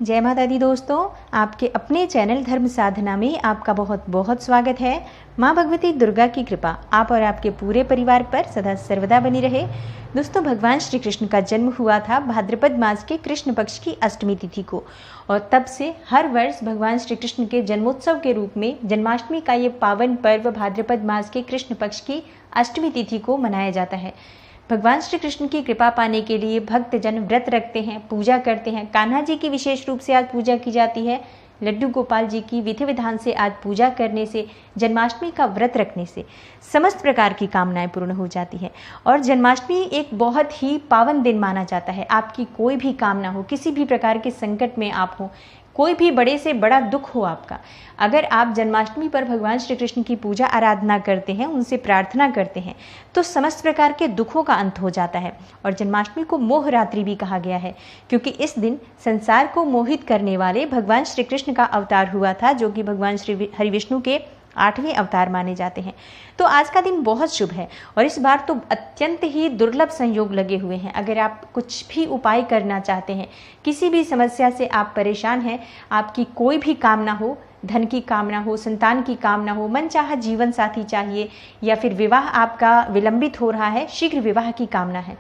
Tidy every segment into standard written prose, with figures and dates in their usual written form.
जय माता दी दोस्तों, आपके अपने चैनल धर्म साधना में आपका बहुत बहुत स्वागत है। माँ भगवती दुर्गा की कृपा आप और आपके पूरे परिवार पर सदा सर्वदा बनी रहे। दोस्तों, भगवान श्री कृष्ण का जन्म हुआ था भाद्रपद मास के कृष्ण पक्ष की अष्टमी तिथि को, और तब से हर वर्ष भगवान श्री कृष्ण के जन्मोत्सव के रूप में जन्माष्टमी का ये पावन पर्व भाद्रपद मास के कृष्ण पक्ष की अष्टमी तिथि को मनाया जाता है। भगवान श्री कृष्ण की कृपा पाने के लिए भक्तजन व्रत रखते हैं, पूजा करते हैं। कान्हा जी की विशेष रूप से आज पूजा की जाती है। लड्डू गोपाल जी की विधि विधान से आज पूजा करने से, जन्माष्टमी का व्रत रखने से समस्त प्रकार की कामनाएं पूर्ण हो जाती है। और जन्माष्टमी एक बहुत ही पावन दिन माना जाता है। आपकी कोई भी कामना हो, किसी भी प्रकार के संकट में आप हो, कोई भी बड़े से बड़ा दुख हो आपका, अगर आप जन्माष्टमी पर भगवान श्री कृष्ण की पूजा आराधना करते हैं, उनसे प्रार्थना करते हैं, तो समस्त प्रकार के दुखों का अंत हो जाता है। और जन्माष्टमी को मोह रात्रि भी कहा गया है, क्योंकि इस दिन संसार को मोहित करने वाले भगवान श्री कृष्ण का अवतार हुआ था, जो कि भगवान श्री हरिविष्णु के 8वें अवतार माने जाते हैं। तो आज का दिन बहुत शुभ है, और इस बार तो अत्यंत ही दुर्लभ संयोग लगे हुए हैं। अगर आप कुछ भी उपाय करना चाहते हैं, किसी भी समस्या से आप परेशान हैं, आपकी कोई भी कामना हो, धन की कामना हो, संतान की कामना हो, मनचाहा जीवन साथी चाहिए, या फिर विवाह आपका विलंबित हो रहा है, शीघ्र विवाह की कामना है,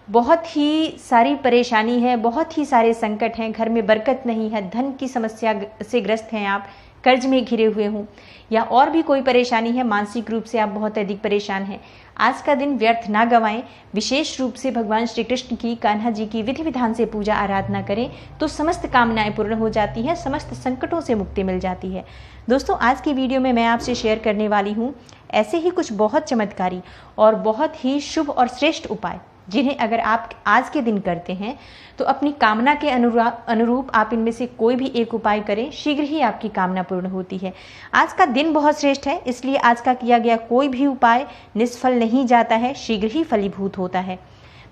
बहुत ही सारी परेशानी है, बहुत ही सारे संकट हैं, घर में बरकत नहीं है, धन की समस्या से ग्रस्त हैं आप, कर्ज में घिरे हुए हों, या और भी कोई परेशानी है, मानसिक रूप से आप बहुत अधिक परेशान हैं, आज का दिन व्यर्थ ना गवाएं। विशेष रूप से भगवान श्री कृष्ण की, कान्हा जी की विधि विधान से पूजा आराधना करें तो समस्त कामनाएं पूर्ण हो जाती हैं, समस्त संकटों से मुक्ति मिल जाती है। दोस्तों, आज की वीडियो में मैं आपसे शेयर करने वाली हूँ ऐसे ही कुछ बहुत चमत्कारी और बहुत ही शुभ और श्रेष्ठ उपाय, जिन्हें अगर आप आज के दिन करते हैं तो अपनी कामना के अनुरूप आप इनमें से कोई भी एक उपाय करें, शीघ्र ही आपकी कामना पूर्ण होती है। आज का दिन बहुत श्रेष्ठ है, इसलिए आज का किया गया कोई भी उपाय निष्फल नहीं जाता है, शीघ्र ही फलीभूत होता है।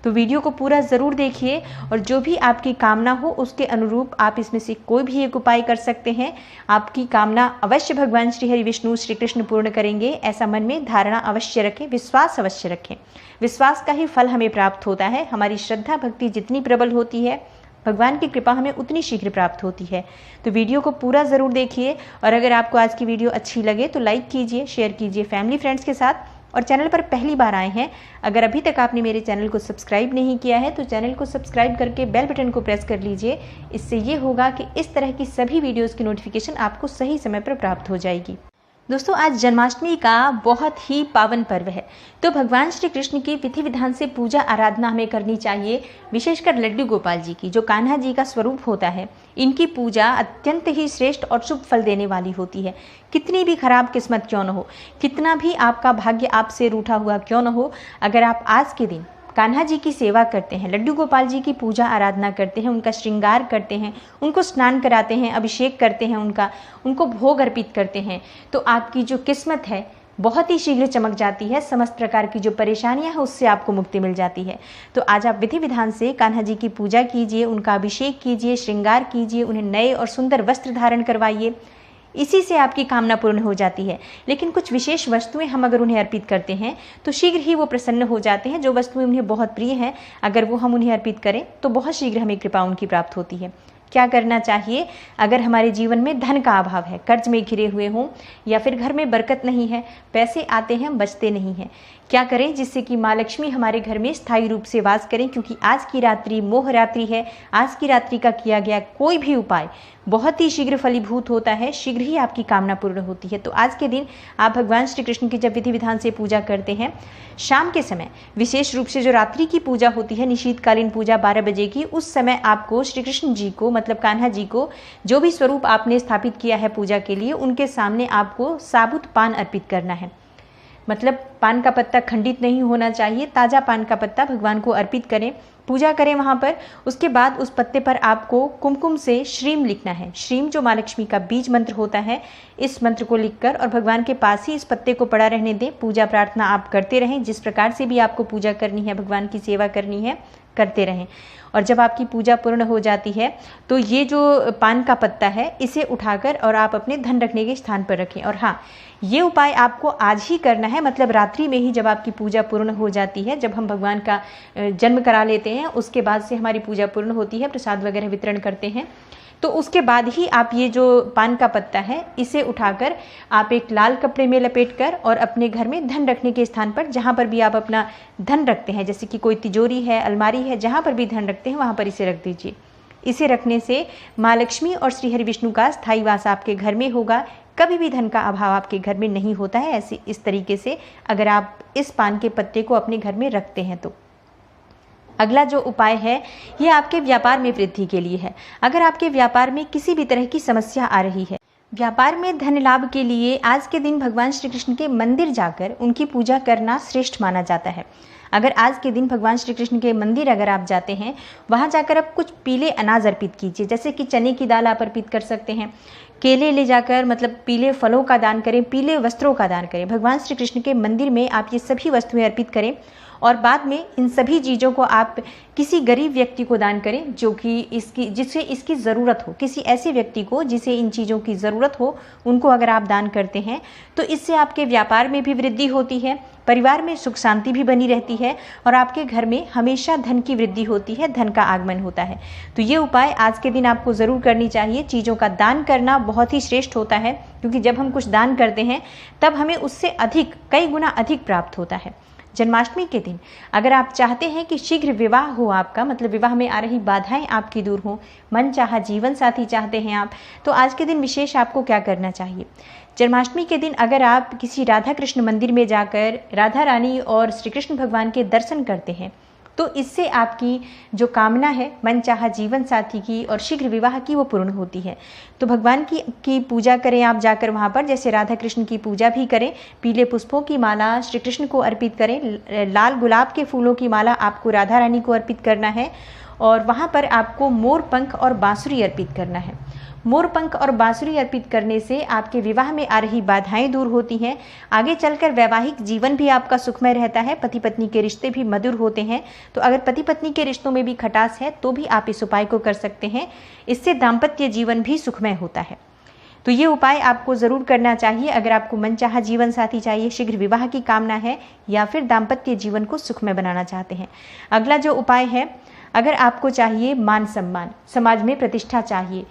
तो वीडियो को पूरा ज़रूर देखिए, और जो भी आपकी कामना हो उसके अनुरूप आप इसमें से कोई भी एक उपाय कर सकते हैं। आपकी कामना अवश्य भगवान श्री हरि विष्णु श्री कृष्ण पूर्ण करेंगे, ऐसा मन में धारणा अवश्य रखें, विश्वास अवश्य रखें। विश्वास का ही फल हमें प्राप्त होता है। हमारी श्रद्धा भक्ति जितनी प्रबल होती है, भगवान की कृपा हमें उतनी शीघ्र प्राप्त होती है। तो वीडियो को पूरा ज़रूर देखिए, और अगर आपको आज की वीडियो अच्छी लगे तो लाइक कीजिए, शेयर कीजिए फैमिली फ्रेंड्स के साथ। और चैनल पर पहली बार आए हैं, अगर अभी तक आपने मेरे चैनल को सब्सक्राइब नहीं किया है तो चैनल को सब्सक्राइब करके बेल बटन को प्रेस कर लीजिए। इससे ये होगा कि इस तरह की सभी वीडियोस की नोटिफिकेशन आपको सही समय पर प्राप्त हो जाएगी। दोस्तों, आज जन्माष्टमी का बहुत ही पावन पर्व है, तो भगवान श्री कृष्ण की विधि विधान से पूजा आराधना हमें करनी चाहिए। विशेषकर लड्डू गोपाल जी की, जो कान्हा जी का स्वरूप होता है, इनकी पूजा अत्यंत ही श्रेष्ठ और शुभ फल देने वाली होती है। कितनी भी खराब किस्मत क्यों न हो, कितना भी आपका भाग्य आपसे रूठा हुआ क्यों न हो, अगर आप आज के दिन कान्हा जी की सेवा करते हैं, लड्डू गोपाल जी की पूजा आराधना करते हैं, उनका श्रृंगार करते हैं, उनको स्नान कराते हैं, अभिषेक करते हैं, उनको भोग अर्पित करते हैं, तो आपकी जो किस्मत है बहुत ही शीघ्र चमक जाती है। समस्त प्रकार की जो परेशानियां हैं उससे आपको मुक्ति मिल जाती है। तो आज आप विधि विधान से कान्हा जी की पूजा कीजिए, उनका अभिषेक कीजिए, श्रृंगार कीजिए, उन्हें नए और सुंदर वस्त्र धारण करवाइए। इसी से आपकी कामना पूर्ण हो जाती है। लेकिन कुछ विशेष वस्तुएं हम अगर उन्हें अर्पित करते हैं तो शीघ्र ही वो प्रसन्न हो जाते हैं। जो वस्तुएं उन्हें बहुत प्रिय हैं, अगर वो हम उन्हें अर्पित करें तो बहुत शीघ्र हमें कृपा उनकी प्राप्त होती है। क्या करना चाहिए? अगर हमारे जीवन में धन का अभाव है, कर्ज में घिरे हुए हों, या फिर घर में बरकत नहीं है, पैसे आते हैं बचते नहीं हैं, क्या करें जिससे कि माँ लक्ष्मी हमारे घर में स्थायी रूप से वास करें? क्योंकि आज की रात्रि मोह रात्रि है। आज की रात्रि का किया गया कोई भी उपाय बहुत ही शीघ्र फलीभूत होता है, शीघ्र ही आपकी कामना पूर्ण होती है। तो आज के दिन आप भगवान श्री कृष्ण की जब विधि विधान से पूजा करते हैं, शाम के समय विशेष रूप से जो रात्रि की पूजा होती है, निशीतकालीन पूजा 12 बजे की, उस समय आपको श्री कृष्ण जी को, मतलब कान्हा जी को, जो भी स्वरूप आपने स्थापित किया है पूजा के लिए, उनके सामने आपको साबुत पान अर्पित करना है। मतलब पान का पत्ता खंडित नहीं होना चाहिए, ताज़ा पान का पत्ता भगवान को अर्पित करें, पूजा करें वहाँ पर। उसके बाद उस पत्ते पर आपको कुमकुम से श्रीम लिखना है। श्रीम जो माँ लक्ष्मी का बीज मंत्र होता है, इस मंत्र को लिखकर और भगवान के पास ही इस पत्ते को पड़ा रहने दें। पूजा प्रार्थना आप करते रहें, जिस प्रकार से भी आपको पूजा करनी है, भगवान की सेवा करनी है, करते रहें। और जब आपकी पूजा पूर्ण हो जाती है तो ये जो पान का पत्ता है, इसे उठाकर और आप अपने धन रखने के स्थान पर रखें। और हाँ, ये उपाय आपको आज ही करना है, मतलब रात्रि में ही जब आपकी पूजा पूर्ण हो जाती है, जब हम भगवान का जन्म करा लेते हैं, उसके बाद से हमारी पूजा पूर्ण होती है, प्रसाद वगैरह वितरण करते हैं, तो उसके बाद ही आप ये जो पान का पत्ता है इसे उठाकर आप एक लाल कपड़े में लपेटकर और अपने घर में धन रखने के स्थान पर, जहाँ पर भी आप अपना धन रखते हैं, जैसे कि कोई तिजोरी है, अलमारी है, जहाँ पर भी धन रखते हैं वहाँ पर इसे रख दीजिए। इसे रखने से माँ लक्ष्मी और श्री हरि विष्णु का स्थायी वास आपके घर में होगा। कभी भी धन का अभाव आपके घर में नहीं होता है। ऐसे इस तरीके से अगर आप इस पान के पत्ते को अपने घर में रखते हैं तो। अगला जो उपाय है ये आपके व्यापार में वृद्धि के लिए है। अगर आपके व्यापार में किसी भी तरह की समस्या आ रही है, व्यापार में धन लाभ के लिए आज के दिन भगवान श्री कृष्ण के मंदिर जाकर उनकी पूजा करना श्रेष्ठ माना जाता है। अगर आज के दिन भगवान श्री कृष्ण के मंदिर अगर आप जाते हैं, वहाँ जाकर आप कुछ पीले अनाज अर्पित कीजिए, जैसे कि चने की दाल आप अर्पित कर सकते हैं। केले ले जाकर मतलब पीले फलों का दान करें, पीले वस्त्रों का दान करें। भगवान श्री कृष्ण के मंदिर में आप ये सभी वस्तुएं अर्पित करें और बाद में इन सभी चीज़ों को आप किसी गरीब व्यक्ति को दान करें जो कि जिसे इसकी ज़रूरत हो। किसी ऐसे व्यक्ति को जिसे इन चीज़ों की ज़रूरत हो, उनको अगर आप दान करते हैं तो इससे आपके व्यापार में भी वृद्धि होती है, परिवार में सुख शांति भी बनी रहती है और आपके घर में हमेशा धन की वृद्धि होती है, धन का आगमन होता है। तो ये उपाय आज के दिन आपको ज़रूर करनी चाहिए। चीज़ों का दान करना बहुत ही श्रेष्ठ होता है, क्योंकि जब हम कुछ दान करते हैं तब हमें उससे अधिक, कई गुना अधिक प्राप्त होता है। जन्माष्टमी के दिन अगर आप चाहते हैं कि शीघ्र विवाह हो आपका, मतलब विवाह में आ रही बाधाएं आपकी दूर हो, मन चाहा जीवन साथी चाहते हैं आप, तो आज के दिन विशेष आपको क्या करना चाहिए। जन्माष्टमी के दिन अगर आप किसी राधा कृष्ण मंदिर में जाकर राधा रानी और श्री कृष्ण भगवान के दर्शन करते हैं तो इससे आपकी जो कामना है मन चाहा जीवन साथी की और शीघ्र विवाह की, वो पूर्ण होती है। तो भगवान की पूजा करें आप जाकर वहाँ पर, जैसे राधा कृष्ण की पूजा भी करें, पीले पुष्पों की माला श्री कृष्ण को अर्पित करें, लाल गुलाब के फूलों की माला आपको राधा रानी को अर्पित करना है और वहाँ पर आपको मोर पंख और बांसुरी अर्पित करना है। मोर पंख और बांसुरी अर्पित करने से आपके विवाह में आ रही बाधाएं दूर होती हैं। आगे चलकर वैवाहिक जीवन भी आपका सुखमय रहता है, पति पत्नी के रिश्ते भी मधुर होते हैं। तो अगर पति पत्नी के रिश्तों में भी खटास है तो भी आप इस उपाय को कर सकते हैं, इससे दाम्पत्य जीवन भी सुखमय होता है। तो ये उपाय आपको ज़रूर करना चाहिए अगर आपको मनचाहा जीवन साथी चाहिए, शीघ्र विवाह की कामना है या फिर दाम्पत्य जीवन को सुखमय बनाना चाहते हैं। अगला जो उपाय है, अगर आपको चाहिए मान सम्मान, समाज में प्रतिष्ठा चाहिए,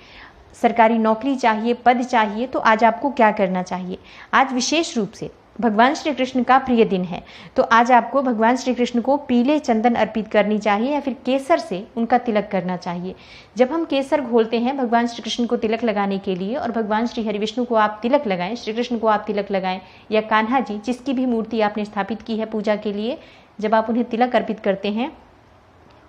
सरकारी नौकरी चाहिए, पद चाहिए, तो आज आपको क्या करना चाहिए। आज विशेष रूप से भगवान श्री कृष्ण का प्रिय दिन है, तो आज आपको भगवान श्री कृष्ण को पीले चंदन अर्पित करनी चाहिए या फिर केसर से उनका तिलक करना चाहिए। जब हम केसर घोलते हैं भगवान श्री कृष्ण को तिलक लगाने के लिए और भगवान श्री हरि विष्णु को आप तिलक लगाएं, श्री कृष्ण को आप तिलक लगाएं या कान्हा जी जिसकी भी मूर्ति आपने स्थापित की है पूजा के लिए, जब आप उन्हें तिलक अर्पित करते हैं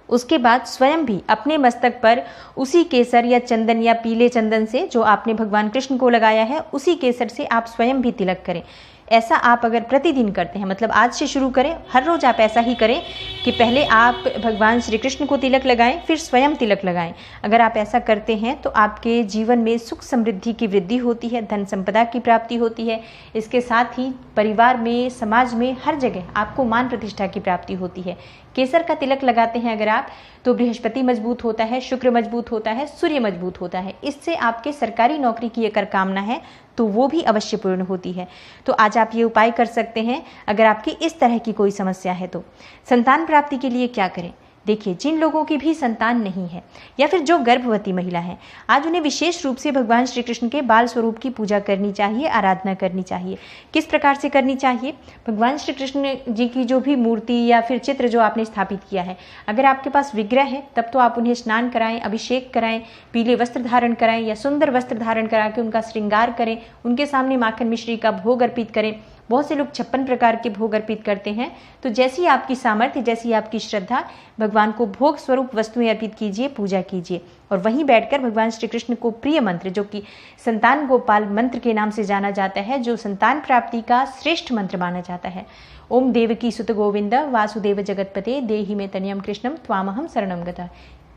उसके बाद स्वयं भी अपने मस्तक पर उसी केसर या चंदन या पीले चंदन से जो आपने भगवान कृष्ण को लगाया है उसी केसर से आप स्वयं भी तिलक करें। ऐसा आप अगर प्रतिदिन करते हैं, मतलब आज से शुरू करें, हर रोज आप ऐसा ही करें कि पहले आप भगवान श्री कृष्ण को तिलक लगाएं फिर स्वयं तिलक लगाएं। अगर आप ऐसा करते हैं तो आपके जीवन में सुख समृद्धि की वृद्धि होती है, धन संपदा की प्राप्ति होती है। इसके साथ ही परिवार में, समाज में, हर जगह आपको मान प्रतिष्ठा की प्राप्ति होती है। केसर का तिलक लगाते हैं अगर आप, तो बृहस्पति मजबूत होता है, शुक्र मजबूत होता है, सूर्य मजबूत होता है। इससे आपके सरकारी नौकरी की अगर कामना है तो वो भी अवश्य पूर्ण होती है। तो आज आप ये उपाय कर सकते हैं। अगर आपकी इस तरह की कोई समस्या है तो संतान प्राप्ति के लिए क्या करें। देखिए, जिन लोगों की भी संतान नहीं है या फिर जो गर्भवती महिला है, आज उन्हें विशेष रूप से भगवान श्री कृष्ण के बाल स्वरूप की पूजा करनी चाहिए, आराधना करनी चाहिए। किस प्रकार से करनी चाहिए। भगवान श्री कृष्ण जी की जो भी मूर्ति या फिर चित्र जो आपने स्थापित किया है, अगर आपके पास विग्रह है तब तो आप उन्हें स्नान कराएं, अभिषेक कराएं, पीले वस्त्र धारण कराएं या सुंदर वस्त्र धारण करा के उनका श्रृंगार करें, उनके सामने माखन मिश्री का भोग अर्पित करें। बहुत से लोग 56 प्रकार के भोग अर्पित करते हैं। तो जैसी आपकी सामर्थ्य, जैसी आपकी श्रद्धा, भगवान को भोग स्वरूप वस्तुएं अर्पित कीजिए, पूजा कीजिए और वहीं बैठकर भगवान श्री कृष्ण को प्रिय मंत्र, जो कि संतान गोपाल मंत्र के नाम से जाना जाता है, जो संतान प्राप्ति का श्रेष्ठ मंत्र माना जाता है, ओम देवकी सुत गोविंद वासुदेव जगतपते देहि में तनयम कृष्णम त्वामहम शरणम गतः।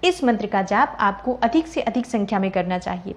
इस मंत्र का जाप आपको अधिक से अधिक संख्या में करना चाहिए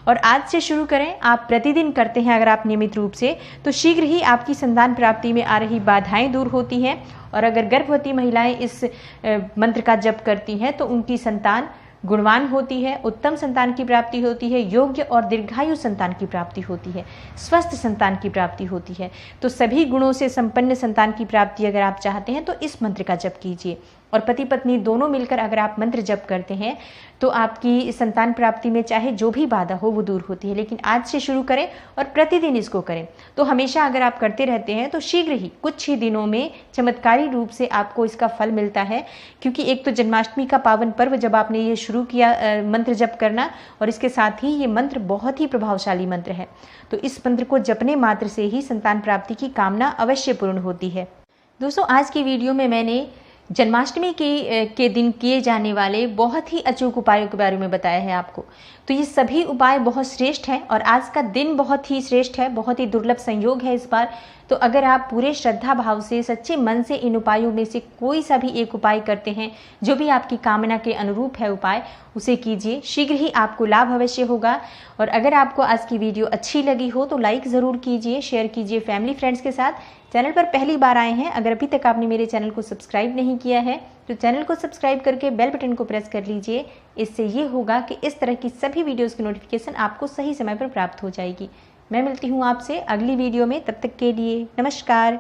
और आज से शुरू करें। आप प्रतिदिन करते हैं अगर आप नियमित रूप से, तो शीघ्र ही आपकी संतान प्राप्ति में आ रही बाधाएं दूर होती हैं। और अगर गर्भवती महिलाएं इस मंत्र का जप करती हैं तो उनकी संतान गुणवान होती है, उत्तम संतान की प्राप्ति होती है, योग्य और दीर्घायु संतान की प्राप्ति होती है, स्वस्थ संतान की प्राप्ति होती है। तो सभी गुणों से संपन्न संतान की प्राप्ति अगर आप चाहते हैं तो इस मंत्र का जप कीजिए। और पति पत्नी दोनों मिलकर अगर आप मंत्र जप करते हैं तो आपकी संतान प्राप्ति में चाहे जो भी बाधा हो वो दूर होती है। लेकिन आज से शुरू करें और प्रतिदिन इसको करें, तो हमेशा अगर आप करते रहते हैं तो शीघ्र ही कुछ ही दिनों में चमत्कारी रूप से आपको इसका फल मिलता है। क्योंकि एक तो जन्माष्टमी का पावन पर्व जब आपने ये शुरू किया मंत्र जप करना, और इसके साथ ही ये मंत्र बहुत ही प्रभावशाली मंत्र है, तो इस मंत्र को जपने मात्र से ही संतान प्राप्ति की कामना अवश्य पूर्ण होती है। दोस्तों, आज की वीडियो में मैंने जन्माष्टमी के दिन किए जाने वाले बहुत ही अचूक उपायों के बारे में बताया है आपको। तो ये सभी उपाय बहुत श्रेष्ठ हैं और आज का दिन बहुत ही श्रेष्ठ है, बहुत ही दुर्लभ संयोग है इस बार। तो अगर आप पूरे श्रद्धा भाव से सच्चे मन से इन उपायों में से कोई सा भी एक उपाय करते हैं, जो भी आपकी कामना के अनुरूप है उपाय, उसे कीजिए, शीघ्र ही आपको लाभ अवश्य होगा। और अगर आपको आज की वीडियो अच्छी लगी हो तो लाइक ज़रूर कीजिए, शेयर कीजिए फैमिली फ्रेंड्स के साथ। चैनल पर पहली बार आए हैं, अगर अभी तक आपने मेरे चैनल को सब्सक्राइब नहीं किया है तो चैनल को सब्सक्राइब करके बेल बटन को प्रेस कर लीजिए। इससे ये होगा कि इस तरह की सभी वीडियोस की नोटिफिकेशन आपको सही समय पर प्राप्त हो जाएगी। मैं मिलती हूँ आपसे अगली वीडियो में, तब तक के लिए नमस्कार।